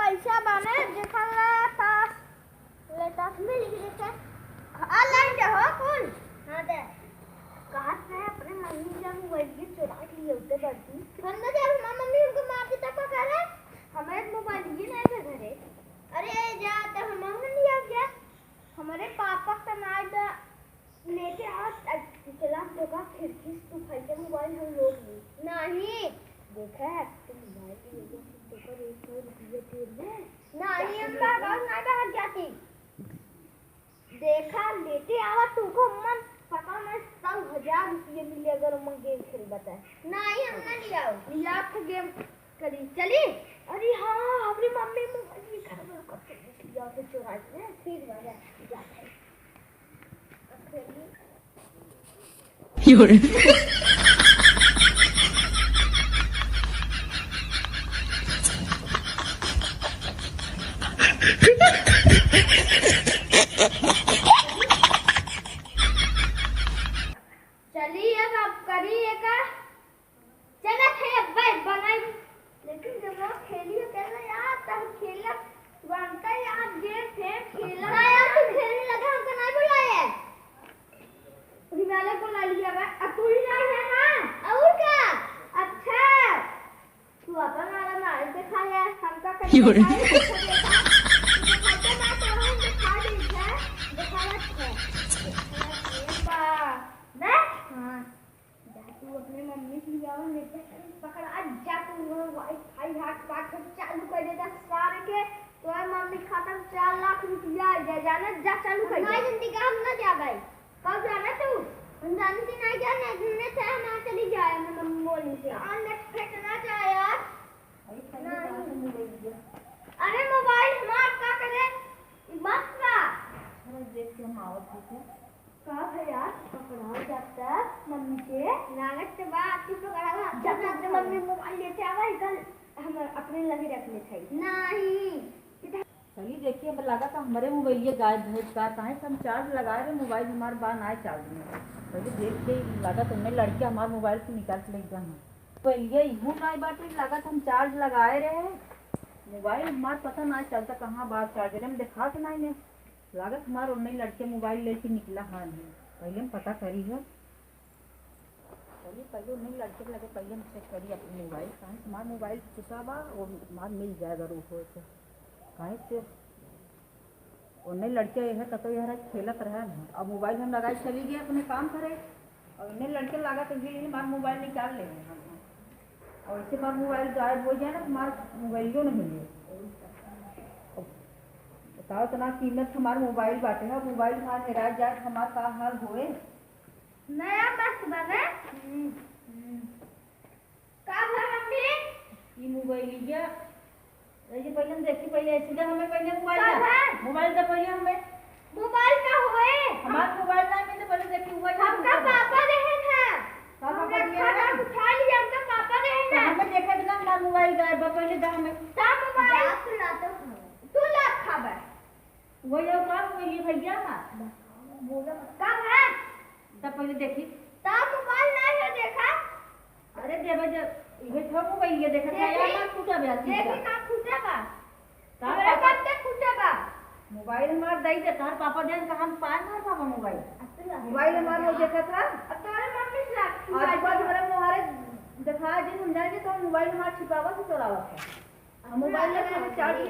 पैसा बाने देखल पास लेता मिल गई के ऑनलाइन दे हो कुल। हां दे कहां से अपने मम्मी का मोबाइल की चुरा के लिए उते बढ़ती हम ना जब मम्मी उनको मार दी तब क्या करे हमें मोबाइल ही नहीं है घरे। अरे जा तो हम नहीं आ गया हमारे पापा का नाम दा लेके आ चला तो का खिड़की तू फाइल मोबाइल हम लोग नहीं देखा है तुम मोबाइल की वजह से तो कर 100 रुपया तेल में नहीं हम बाहर नहीं बाहर जाती देखा लेते आवा तुमको मन पता नहीं 100,000 रुपये मिले अगर हम गेम खेल बताए नहीं हम ना ले आओ या तो गेम करी चली। अरे हाँ हमारी मम्मी मोबाइल घर में करके या तो चुरा के फिर वाला जाते You're चलिए अब करिए का चला थे भाई बनाई लेकिन जब वो खेलिए पहले यार तब खेला बनता यार गेम थे खेला ना यार तू खेलने लगा हमको नहीं बुलाया हिमालय को ला लिया बा अब तू ही नहीं है ना और क्या अच्छा तू अपन वाला ना देखा है हमका कहीं अपने मम्मी की जाओ लेते पकड़ आज जा तू वाईफाई हॉटस्पॉट चालू कर देता सारे के तो मम्मी खाता 4 लाख रुपया जा जाना जा चालू कर नहीं जल्दी का हम ना जा भाई कब जाना तू हम जानती नहीं जाना घूमने से हम आ चली जाए मम्मी बोलने से और नेट फेंकना चाहे यार अरे मोबाइल हमार का करे बस का देख के हम आवत थे का है यार पकड़ा जाता मम्मी के लागत के बाद तू पकड़ा जब तक मम्मी मोबाइल लेते आवे कल हम अपने लगे रख ले थे नहीं चलिए देखिए अब लगा था हमारे मोबाइल ये गायब भेज का कहाँ से हम चार्ज लगाए रहे मोबाइल हमारे बाहर आए चार्ज में पहले देख के लगा तुमने लड़के हमारे मोबाइल से निकाल के लेके जाना पहले यूँ नहीं बात लगा था हम चार्ज लगाए रहे मोबाइल हमारे पता ना चलता कहाँ बाहर चार्जर हम दिखा के नहीं लागत हमारे उन्हें लड़के मोबाइल लेके निकला हाँ नहीं पहले हम पता करी है चलिए पहले उन्हें लड़के लगे पहले हम चेक करिए अपने मोबाइल कहाँ से हमारा मोबाइल छुटा बा वो हमारा मिल जाएगा रूप हो तो कहीं से उन्हें लड़के है तो यार खेलत रहे ना अब मोबाइल हम लगाए चली गए अपने काम करे और उन्हें लड़के लगा तो ये हमारा मोबाइल निकाल लेंगे और इससे हमारा मोबाइल गायब हो जाए ना हमारा मोबाइल क्यों नहीं मिले बताओ इतना कीमत हमारे मोबाइल बाटे है मोबाइल हमारे मेरा जाए हमारा का हाल होए नया बस बने का मम्मी ये मोबाइल लिया ये पहले हम देखी पहले ऐसे जब हमें पहले मोबाइल तो पहले हमें मोबाइल का होए हमारा मोबाइल ना मिले पहले देखी हुआ हमका पापा रहे था पापा खाना उठा लिया हमका पापा रहे था हमें देखा कि ना हमारा मोबाइल गायब है पहले दा हमें ता मोबाइल तू ला खबर वो ये काम वो ये भैया ना बोला कब है तब पहले देखी ता मोबाइल नहीं है देखा अरे देवा जब ये था मोबाइल ये देखा था यार ना टूटा गया देखी का फूटा बा तार पापा ते फूटा बा मोबाइल हमारा दई दे तार पापा देन कहां पाए ना पापा मोबाइल हमारा वो देखा था तोरे मम्मी से आज बाद हमारे मोहरे दिखा जी हम जाएंगे तो मोबाइल हमारा छिपावा से चोरावा था मोबाइल लगा चार्ज